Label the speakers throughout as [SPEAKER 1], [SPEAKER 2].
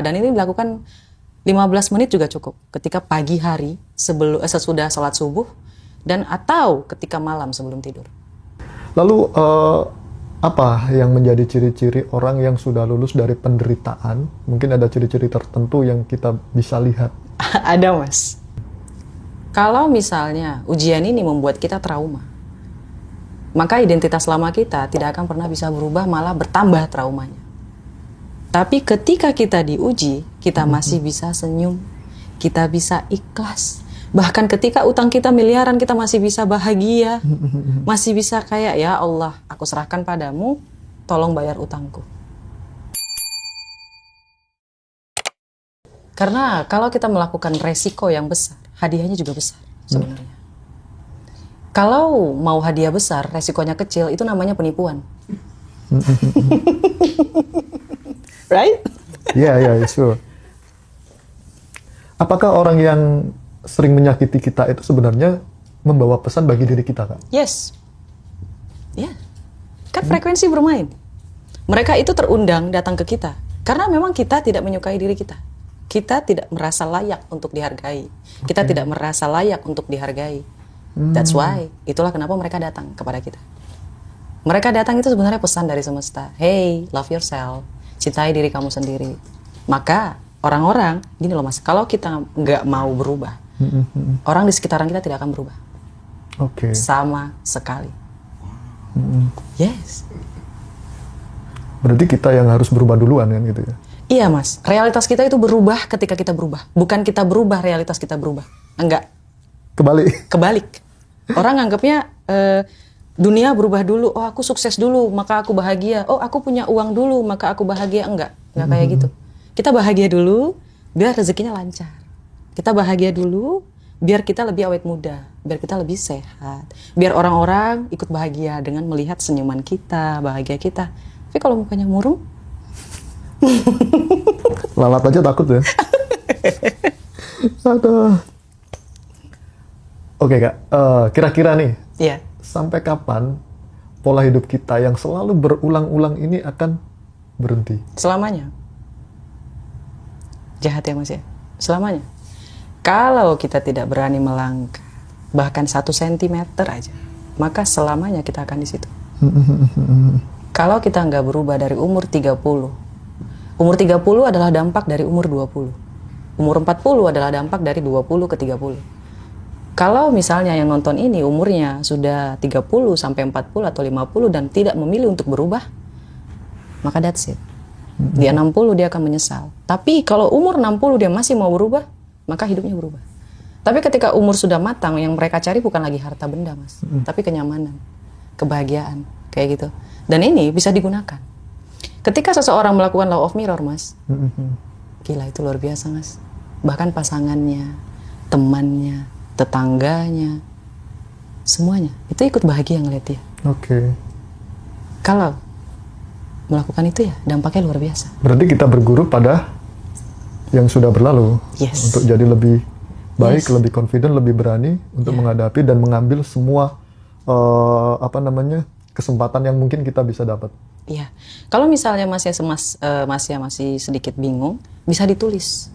[SPEAKER 1] Dan ini dilakukan 15 menit juga cukup. Ketika pagi hari sesudah sholat subuh dan atau ketika malam sebelum tidur.
[SPEAKER 2] Lalu apa yang menjadi ciri-ciri orang yang sudah lulus dari penderitaan? Mungkin ada ciri-ciri tertentu yang kita bisa lihat.
[SPEAKER 1] Ada, Mas. Kalau misalnya ujian ini membuat kita trauma, maka identitas lama kita tidak akan pernah bisa berubah, malah bertambah traumanya. Tapi ketika kita diuji, kita masih bisa senyum, kita bisa ikhlas. Bahkan ketika utang kita miliaran, kita masih bisa bahagia. Masih bisa kayak, ya Allah, aku serahkan padamu, tolong bayar utangku. Karena kalau kita melakukan resiko yang besar, hadiahnya juga besar sebenarnya. Kalau mau hadiah besar, resikonya kecil, itu namanya penipuan. Right?
[SPEAKER 2] Iya, sure. Apakah orang yang sering menyakiti kita itu sebenarnya membawa pesan bagi diri kita, Kak?
[SPEAKER 1] Yes. Ya. Kan frekuensi bermain. Mereka itu terundang datang ke kita. Karena memang kita tidak menyukai diri kita. Kita tidak merasa layak untuk dihargai. Kita tidak merasa layak untuk dihargai. That's why. Itulah kenapa mereka datang kepada kita. Mereka datang itu sebenarnya pesan dari semesta. Hey, love yourself. Cintai diri kamu sendiri. Maka orang-orang, gini loh Mas, kalau kita nggak mau berubah, orang di sekitaran kita tidak akan berubah.
[SPEAKER 2] Oke.
[SPEAKER 1] Sama sekali. Yes.
[SPEAKER 2] Berarti kita yang harus berubah duluan kan gitu ya?
[SPEAKER 1] Iya Mas, realitas kita itu berubah ketika kita berubah. Bukan kita berubah, realitas kita berubah. Enggak. Kebalik. Orang anggapnya dunia berubah dulu. Oh aku sukses dulu, maka aku bahagia. Oh aku punya uang dulu, maka aku bahagia. Enggak kayak gitu. Kita bahagia dulu, biar rezekinya lancar. Kita bahagia dulu, biar kita lebih awet muda. Biar kita lebih sehat. Biar orang-orang ikut bahagia dengan melihat senyuman kita, bahagia kita. Tapi kalau mukanya murung,
[SPEAKER 2] lalat aja takut ya. Aduh. Oke Kak, kira-kira nih, sampai kapan pola hidup kita yang selalu berulang-ulang ini akan berhenti?
[SPEAKER 1] Selamanya. Jahat ya Mas ya? Selamanya. Kalau kita tidak berani melangkah, bahkan 1 sentimeter aja, maka selamanya kita akan di situ. Kalau kita nggak berubah dari umur 30, umur 30 adalah dampak dari umur 20. Umur 40 adalah dampak dari 20 ke 30. Kalau misalnya yang nonton ini umurnya sudah 30 sampai 40 atau 50 dan tidak memilih untuk berubah, maka that's it. Di 60 dia akan menyesal. Tapi kalau umur 60 dia masih mau berubah, maka hidupnya berubah. Tapi ketika umur sudah matang, yang mereka cari bukan lagi harta benda Mas, tapi kenyamanan, kebahagiaan, kayak gitu. Dan ini bisa digunakan. Ketika seseorang melakukan law of mirror Mas, gila itu luar biasa Mas. Bahkan pasangannya, temannya, tetangganya, semuanya itu ikut bahagia ngeliat dia.
[SPEAKER 2] Oke.
[SPEAKER 1] Kalau melakukan itu ya dampaknya luar biasa.
[SPEAKER 2] Berarti kita berguru pada yang sudah berlalu.
[SPEAKER 1] Yes.
[SPEAKER 2] Untuk jadi lebih baik, lebih confident, lebih berani untuk menghadapi dan mengambil semua kesempatan yang mungkin kita bisa dapat.
[SPEAKER 1] Iya. Kalau misalnya masih sedikit bingung, bisa ditulis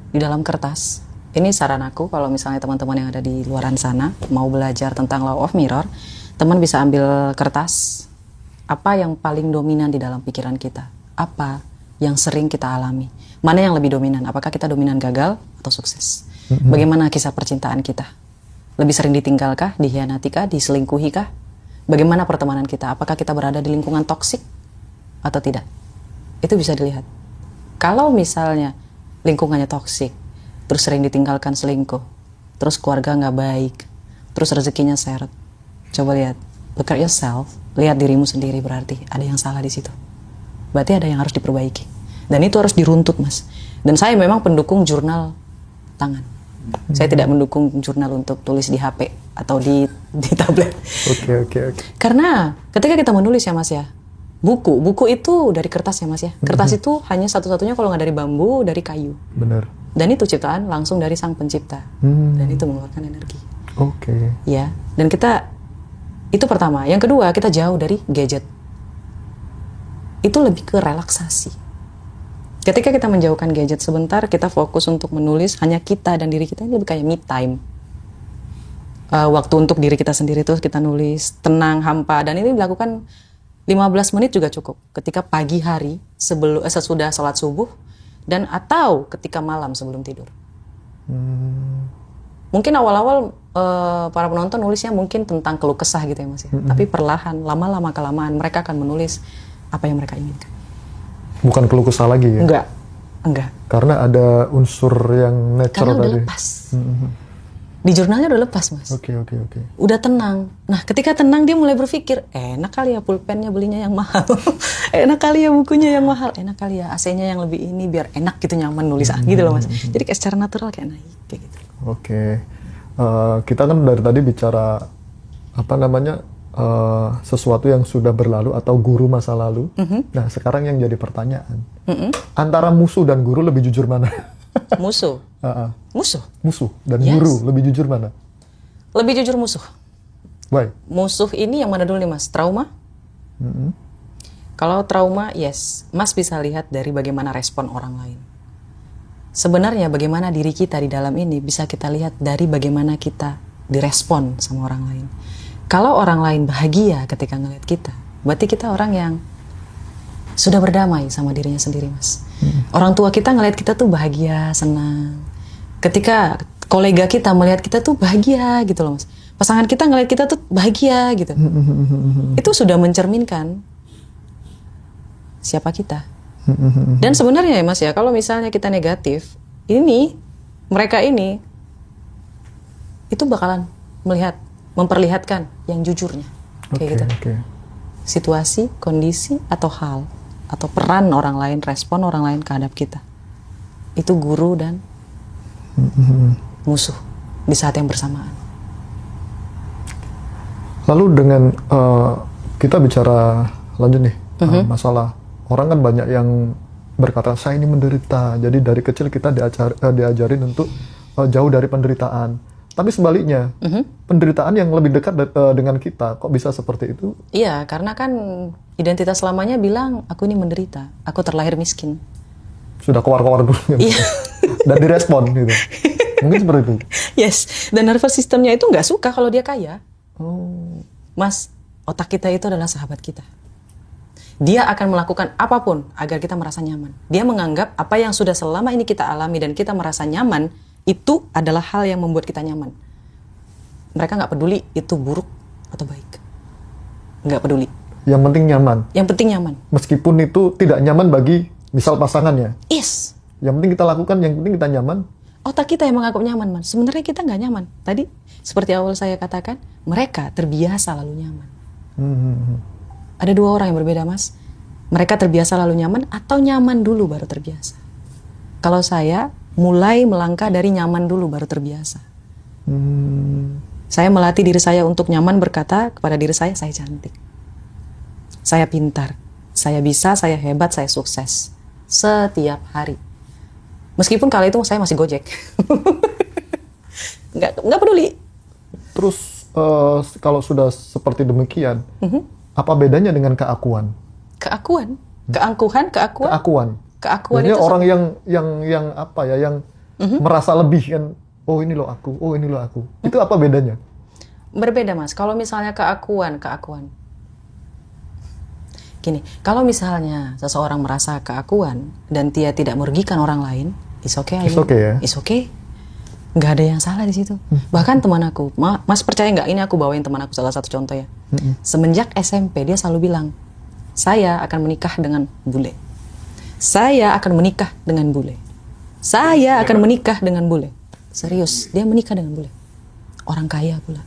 [SPEAKER 1] di dalam kertas. Ini saran aku kalau misalnya teman-teman yang ada di luaran sana mau belajar tentang law of mirror, teman bisa ambil kertas. Apa yang paling dominan di dalam pikiran kita? Apa yang sering kita alami? Mana yang lebih dominan? Apakah kita dominan gagal atau sukses? Bagaimana kisah percintaan kita? Lebih sering ditinggalkah, dikhianatikah, diselingkuhikah? Bagaimana pertemanan kita? Apakah kita berada di lingkungan toksik atau tidak? Itu bisa dilihat. Kalau misalnya lingkungannya toksik, terus sering ditinggalkan selingkuh, terus keluarga nggak baik, terus rezekinya seret, coba lihat, look at yourself, lihat dirimu sendiri, berarti ada yang salah di situ. Berarti ada yang harus diperbaiki. Dan itu harus diruntut Mas. Dan saya memang pendukung jurnal tangan. Saya tidak mendukung jurnal untuk tulis di HP atau di tablet.
[SPEAKER 2] Oke.
[SPEAKER 1] Karena ketika kita menulis ya Mas ya, buku itu dari kertas ya Mas ya. Kertas itu hanya satu-satunya kalau nggak dari bambu, dari kayu.
[SPEAKER 2] Benar.
[SPEAKER 1] Dan itu ciptaan langsung dari Sang Pencipta. Dan itu mengeluarkan energi.
[SPEAKER 2] Oke.
[SPEAKER 1] Ya, dan kita itu pertama. Yang kedua, kita jauh dari gadget. Itu lebih ke relaksasi. Ketika kita menjauhkan gadget sebentar, kita fokus untuk menulis, hanya kita dan diri kita, ini lebih kayak me time. Waktu untuk diri kita sendiri tuh kita nulis, tenang, hampa, dan ini dilakukan 15 menit juga cukup. Ketika pagi hari, sesudah sholat subuh, dan atau ketika malam sebelum tidur. Mungkin awal-awal para penonton nulisnya mungkin tentang keluh kesah gitu ya Mas ya. Tapi perlahan, lama-lama kelamaan mereka akan menulis apa yang mereka inginkan.
[SPEAKER 2] Bukan keluh kesah lagi ya?
[SPEAKER 1] Enggak.
[SPEAKER 2] Karena ada unsur yang natural tadi.
[SPEAKER 1] Karena udah lepas. Di jurnalnya udah lepas Mas.
[SPEAKER 2] Oke.
[SPEAKER 1] Udah tenang. Nah ketika tenang dia mulai berpikir, enak kali ya pulpennya belinya yang mahal. Enak kali ya bukunya yang mahal. Enak kali ya AC-nya yang lebih ini biar enak gitu, nyaman nulis gitu loh Mas. Jadi kayak secara natural kayak naik kayak gitu.
[SPEAKER 2] Oke. Kita kan dari tadi bicara sesuatu yang sudah berlalu atau guru masa lalu. Nah sekarang yang jadi pertanyaan, antara musuh dan guru lebih jujur mana?
[SPEAKER 1] Musuh.
[SPEAKER 2] Musuh dan guru lebih jujur mana?
[SPEAKER 1] Lebih jujur musuh.
[SPEAKER 2] Baik.
[SPEAKER 1] Musuh ini yang mana dulu nih Mas? Trauma? Kalau trauma, yes, Mas bisa lihat dari bagaimana respon orang lain. Sebenarnya bagaimana diri kita di dalam ini bisa kita lihat dari bagaimana kita direspon sama orang lain. Kalau orang lain bahagia ketika ngeliat kita, berarti kita orang yang sudah berdamai sama dirinya sendiri Mas. Orang tua kita ngeliat kita tuh bahagia, senang. Ketika kolega kita melihat kita tuh bahagia gitu loh Mas. Pasangan kita ngeliat kita tuh bahagia gitu. Itu sudah mencerminkan siapa kita. Dan sebenarnya ya Mas ya, kalau misalnya kita negatif, mereka ini itu bakalan memperlihatkan yang jujurnya. Kayak gitu. Situasi, kondisi, atau hal, atau peran orang lain, respon orang lain terhadap kita. Itu guru dan musuh di saat yang bersamaan.
[SPEAKER 2] Lalu dengan kita bicara lanjut nih, masalah orang kan banyak yang berkata saya ini menderita. Jadi dari kecil kita diajarin untuk jauh dari penderitaan. Tapi sebaliknya, penderitaan yang lebih dekat dengan kita, kok bisa seperti itu?
[SPEAKER 1] Iya, karena kan identitas lamanya bilang aku ini menderita, aku terlahir miskin.
[SPEAKER 2] Sudah keluar-keluar dulu.
[SPEAKER 1] Iya.
[SPEAKER 2] Dan direspon gitu. Mungkin seperti itu.
[SPEAKER 1] Yes, dan nervous systemnya itu nggak suka kalau dia kaya. Mas, otak kita itu adalah sahabat kita. Dia akan melakukan apapun agar kita merasa nyaman. Dia menganggap apa yang sudah selama ini kita alami dan kita merasa nyaman, itu adalah hal yang membuat kita nyaman. Mereka nggak peduli itu buruk atau baik. Nggak peduli.
[SPEAKER 2] Yang penting nyaman.
[SPEAKER 1] Yang penting nyaman.
[SPEAKER 2] Meskipun itu tidak nyaman bagi misal pasangannya.
[SPEAKER 1] Yes.
[SPEAKER 2] Yang penting kita lakukan, yang penting kita nyaman.
[SPEAKER 1] Otak kita yang menganggap nyaman, Man. Sebenarnya kita nggak nyaman. Tadi, seperti awal saya katakan, mereka terbiasa lalu nyaman. Ada dua orang yang berbeda, Mas. Mereka terbiasa lalu nyaman atau nyaman dulu baru terbiasa. Kalau saya mulai melangkah dari nyaman dulu baru terbiasa. Saya melatih diri saya untuk nyaman berkata kepada diri saya cantik. Saya pintar. Saya bisa, saya hebat, saya sukses. Setiap hari. Meskipun kala itu saya masih Gojek. Nggak peduli.
[SPEAKER 2] Terus kalau sudah seperti demikian, apa bedanya dengan keakuan?
[SPEAKER 1] Keakuan? Keangkuhan? Keakuan? Keakuan
[SPEAKER 2] itu
[SPEAKER 1] itu
[SPEAKER 2] orang yang apa ya, yang merasa lebih kan, oh ini loh aku, oh ini loh aku. Itu apa bedanya?
[SPEAKER 1] Berbeda, Mas. Kalau misalnya keakuan. Gini, kalau misalnya seseorang merasa keakuan dan dia tidak merugikan orang lain, it's okay aja.
[SPEAKER 2] It's okay ya?
[SPEAKER 1] It's okay. Nggak ada yang salah di situ. Bahkan teman aku, Mas percaya nggak? Ini aku bawain teman aku salah satu contoh ya. Semenjak SMP dia selalu bilang, saya akan menikah dengan bule. Saya akan menikah dengan bule. Saya akan menikah dengan bule. Serius, dia menikah dengan bule. Orang kaya pula.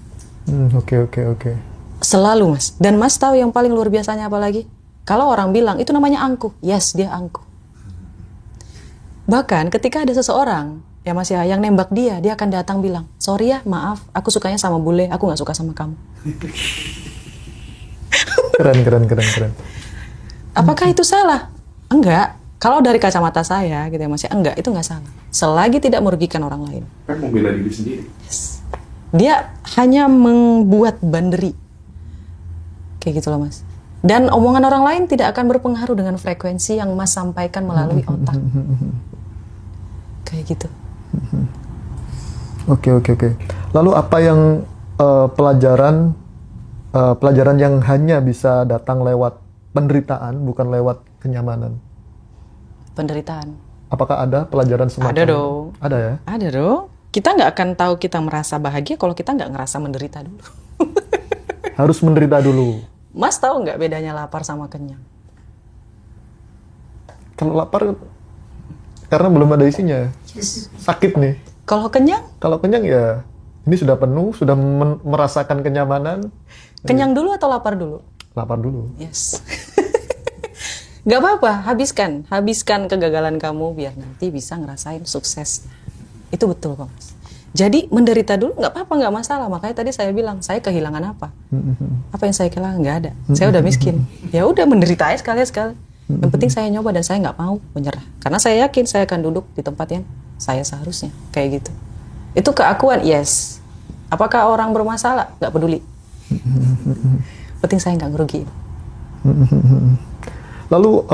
[SPEAKER 2] Oke.
[SPEAKER 1] Selalu, Mas. Dan Mas tahu yang paling luar biasanya apa lagi? Kalau orang bilang, itu namanya angkuh. Yes, dia angkuh. Bahkan ketika ada seseorang, ya Mas ya, yang nembak dia akan datang bilang, sorry ya, maaf, aku sukanya sama bule, aku gak suka sama kamu. Keren. Apakah itu salah? Enggak. Kalau dari kacamata saya, gitu ya Mas ya, enggak, itu nggak salah. Selagi tidak merugikan orang lain.
[SPEAKER 3] Kan membela diri sendiri.
[SPEAKER 1] Yes. Dia hanya membuat banderi. Kayak gitu loh, Mas. Dan omongan orang lain tidak akan berpengaruh dengan frekuensi yang Mas sampaikan melalui otak. Kayak gitu.
[SPEAKER 2] Oke. Lalu apa yang pelajaran yang hanya bisa datang lewat penderitaan, bukan lewat kenyamanan?
[SPEAKER 1] Penderitaan.
[SPEAKER 2] Apakah ada pelajaran semacam
[SPEAKER 1] Ada
[SPEAKER 2] itu?
[SPEAKER 1] dong.
[SPEAKER 2] Ada ya?
[SPEAKER 1] Ada dong. Kita nggak akan tahu kita merasa bahagia kalau kita nggak ngerasa menderita dulu.
[SPEAKER 2] Harus menderita dulu.
[SPEAKER 1] Mas tahu nggak bedanya lapar sama kenyang?
[SPEAKER 2] Kalau lapar karena belum ada isinya. Sakit nih.
[SPEAKER 1] Kalau kenyang?
[SPEAKER 2] Kalau kenyang ya ini sudah penuh, sudah merasakan kenyamanan.
[SPEAKER 1] Kenyang dulu atau lapar dulu?
[SPEAKER 2] Lapar dulu.
[SPEAKER 1] Yes. Gak apa-apa, habiskan kegagalan kamu biar nanti bisa ngerasain sukses. Itu betul kok Mas. Jadi menderita dulu nggak apa-apa, nggak masalah. Makanya tadi saya bilang saya kehilangan apa? Apa yang saya kehilangan? Nggak ada. Saya udah miskin. Ya udah menderita aja sekali. Yang penting saya nyoba dan saya nggak mau menyerah. Karena saya yakin saya akan duduk di tempat yang saya seharusnya. Kayak gitu. Itu keakuan, yes. Apakah orang bermasalah? Nggak peduli. Penting saya nggak ngerugiin.
[SPEAKER 2] Lalu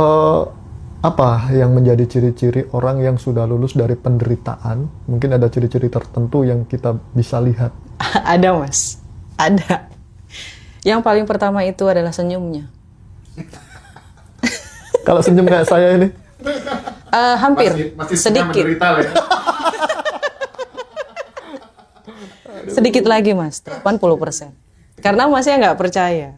[SPEAKER 2] apa yang menjadi ciri-ciri orang yang sudah lulus dari penderitaan? Mungkin ada ciri-ciri tertentu yang kita bisa lihat.
[SPEAKER 1] Ada Mas, ada. Yang paling pertama itu adalah senyumnya.
[SPEAKER 2] Kalau senyum kayak saya ini?
[SPEAKER 1] Hampir,
[SPEAKER 3] masih
[SPEAKER 1] sedikit.
[SPEAKER 3] menderita lah ya.
[SPEAKER 1] Sedikit lagi Mas, 80%. Karena Masnya nggak percaya.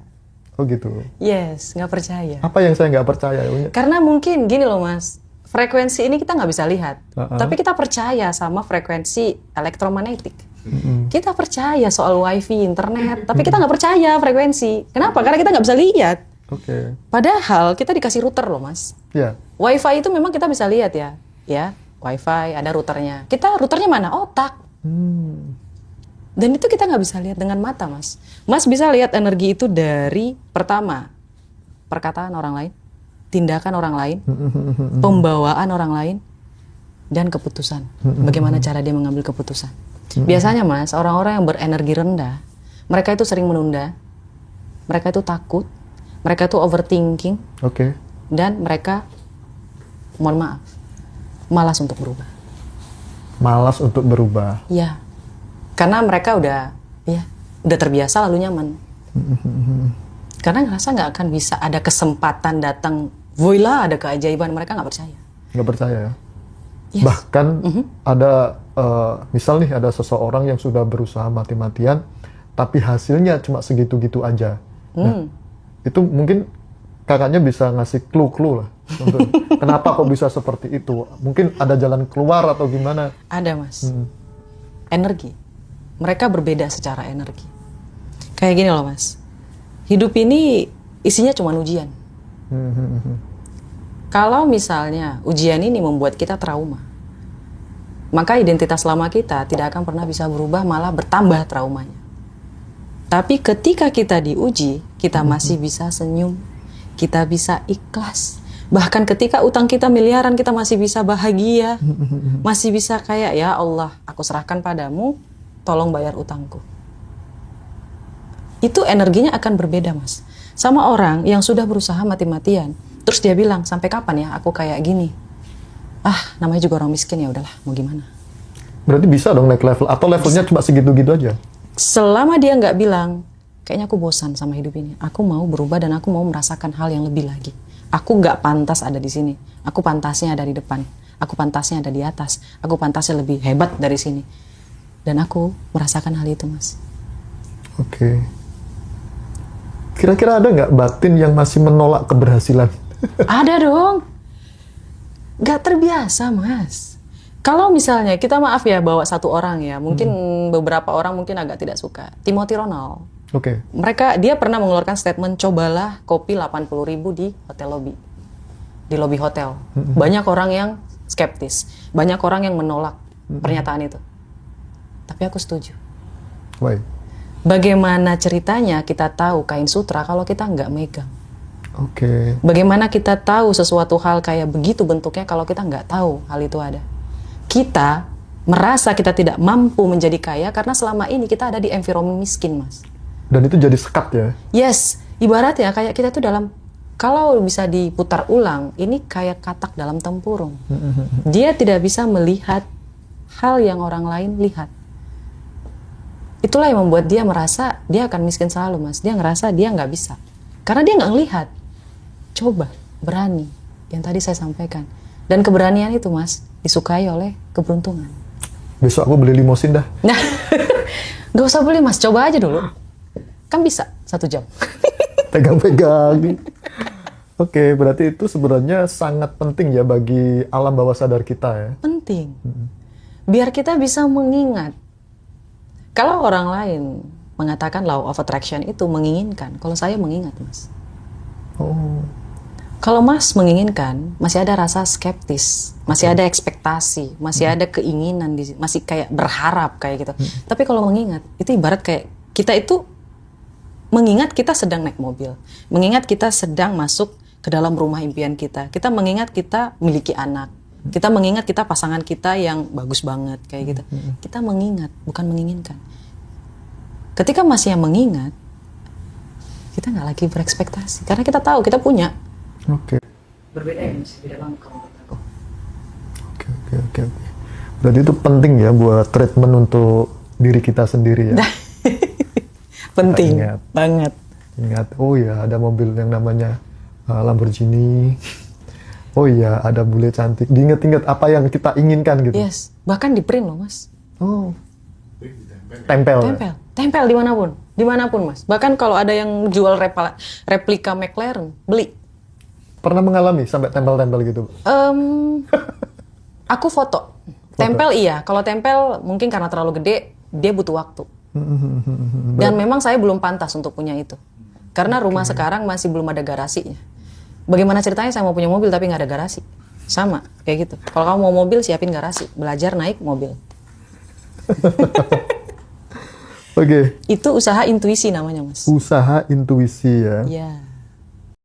[SPEAKER 2] Oh gitu.
[SPEAKER 1] Yes, nggak percaya.
[SPEAKER 2] Apa yang saya nggak percaya?
[SPEAKER 1] Karena mungkin gini loh Mas, frekuensi ini kita nggak bisa lihat. Tapi kita percaya sama frekuensi elektromagnetik. Kita percaya soal wifi, internet, tapi kita nggak percaya frekuensi. Kenapa? Karena kita nggak bisa lihat.
[SPEAKER 2] Oke.
[SPEAKER 1] Padahal kita dikasih router loh Mas.
[SPEAKER 2] Ya.
[SPEAKER 1] Wifi itu memang kita bisa lihat ya. Ya, wifi ada routernya. Kita routernya mana? Otak. Dan itu kita nggak bisa lihat dengan mata, Mas. Mas bisa lihat energi itu dari pertama, perkataan orang lain, tindakan orang lain, pembawaan orang lain, dan keputusan. Bagaimana cara dia mengambil keputusan. Biasanya, Mas, orang-orang yang berenergi rendah, mereka itu sering menunda, mereka itu takut, mereka itu overthinking, dan mereka, mohon maaf, malas untuk berubah.
[SPEAKER 2] Malas untuk berubah.
[SPEAKER 1] Ya. Karena mereka udah terbiasa lalu nyaman. Karena ngerasa nggak akan bisa ada kesempatan datang, voila ada keajaiban, mereka nggak percaya.
[SPEAKER 2] Nggak percaya ya?
[SPEAKER 1] Yes.
[SPEAKER 2] Bahkan ada, misal nih ada seseorang yang sudah berusaha mati-matian, tapi hasilnya cuma segitu-gitu aja. Nah, itu mungkin kakaknya bisa ngasih clue-clue lah. Untuk kenapa kok bisa seperti itu? Mungkin ada jalan keluar atau gimana?
[SPEAKER 1] Ada, Mas. Energi. Mereka berbeda secara energi. Kayak gini loh, Mas. Hidup ini isinya cuma ujian. Kalau misalnya ujian ini membuat kita trauma, maka identitas lama kita tidak akan pernah bisa berubah, malah bertambah traumanya. Tapi ketika kita diuji, kita masih bisa senyum, kita bisa ikhlas. Bahkan ketika utang kita miliaran, kita masih bisa bahagia. Masih bisa kayak, ya Allah, aku serahkan padamu, tolong bayar utangku. Itu energinya akan berbeda, Mas. Sama orang yang sudah berusaha mati-matian, terus dia bilang, sampai kapan ya aku kayak gini? Namanya juga orang miskin, ya udahlah, mau gimana?
[SPEAKER 2] Berarti bisa dong naik level, atau levelnya cuma segitu-gitu aja?
[SPEAKER 1] Selama dia nggak bilang, kayaknya aku bosan sama hidup ini, aku mau berubah dan aku mau merasakan hal yang lebih lagi. Aku nggak pantas ada di sini, aku pantasnya ada di depan, aku pantasnya ada di atas, aku pantasnya lebih hebat dari sini. Dan aku merasakan hal itu, Mas.
[SPEAKER 2] Oke. Kira-kira ada nggak batin yang masih menolak keberhasilan?
[SPEAKER 1] Ada dong. Nggak terbiasa, Mas. Kalau misalnya, kita maaf ya bawa satu orang ya, mungkin beberapa orang mungkin agak tidak suka. Timothy Ronald.
[SPEAKER 2] Oke.
[SPEAKER 1] Dia pernah mengeluarkan statement, cobalah kopi 80.000 di hotel lobby. Di lobby hotel. Banyak orang yang skeptis. Banyak orang yang menolak pernyataan itu. Tapi aku setuju.
[SPEAKER 2] Why?
[SPEAKER 1] Bagaimana ceritanya kita tahu kain sutra kalau kita nggak megang?
[SPEAKER 2] Oke.
[SPEAKER 1] Bagaimana kita tahu sesuatu hal kayak begitu bentuknya kalau kita nggak tahu hal itu ada? Kita merasa kita tidak mampu menjadi kaya karena selama ini kita ada di environment miskin, Mas.
[SPEAKER 2] Dan itu jadi sekat ya?
[SPEAKER 1] Yes, Ibarat ya kayak kita tuh dalam, kalau bisa diputar ulang, ini kayak katak dalam tempurung. Dia tidak bisa melihat hal yang orang lain lihat. Itulah yang membuat dia merasa dia akan miskin selalu, Mas. Dia ngerasa dia nggak bisa. Karena dia nggak ngelihat. Coba, berani. Yang tadi saya sampaikan. Dan keberanian itu, Mas, disukai oleh keberuntungan.
[SPEAKER 2] Besok aku beli limosin dah.
[SPEAKER 1] Nah, nggak usah beli, Mas. Coba aja dulu. Kan bisa 1 jam.
[SPEAKER 2] Pegang-pegang. Oke, berarti itu sebenarnya sangat penting ya bagi alam bawah sadar kita ya.
[SPEAKER 1] Penting. Biar kita bisa mengingat. Kalau orang lain mengatakan law of attraction itu menginginkan, kalau saya mengingat, Mas.
[SPEAKER 2] Oh,
[SPEAKER 1] Kalau Mas menginginkan, masih ada rasa skeptis, masih ada ekspektasi, masih ada keinginan, masih kayak berharap kayak gitu. Tapi kalau mengingat, itu ibarat kayak kita itu mengingat kita sedang naik mobil, mengingat kita sedang masuk ke dalam rumah impian kita mengingat kita memiliki anak, kita mengingat kita pasangan kita yang bagus banget kayak gitu. Kita mengingat, bukan menginginkan. Ketika masih yang mengingat, kita nggak lagi berekspektasi, karena kita tahu kita punya.
[SPEAKER 2] oke.
[SPEAKER 1] Berbeda ya, Mas, beda banget kalau menurut aku.
[SPEAKER 2] Oke. Berarti itu penting ya buat treatment untuk diri kita sendiri ya.
[SPEAKER 1] Penting
[SPEAKER 2] ingat.
[SPEAKER 1] banget.
[SPEAKER 2] Ingat, oh ya ada mobil yang namanya Lamborghini. Oh iya, ada bule cantik. Diingat-ingat apa yang kita inginkan gitu.
[SPEAKER 1] Yes, bahkan di print loh, Mas.
[SPEAKER 2] Oh. Tempel.
[SPEAKER 1] Tempel dimanapun, Mas. Bahkan kalau ada yang jual replika McLaren, beli.
[SPEAKER 2] Pernah mengalami sampai tempel-tempel gitu?
[SPEAKER 1] Aku foto. Tempel iya, kalau tempel mungkin karena terlalu gede, dia butuh waktu. Dan memang saya belum pantas untuk punya itu. Karena rumah sekarang masih belum ada garasinya. Bagaimana ceritanya saya mau punya mobil tapi nggak ada garasi? Sama, kayak gitu. Kalau kamu mau mobil, siapin garasi. Belajar naik mobil.
[SPEAKER 2] Oke.
[SPEAKER 1] Itu usaha intuisi namanya, Mas.
[SPEAKER 2] Usaha intuisi ya.
[SPEAKER 1] Iya.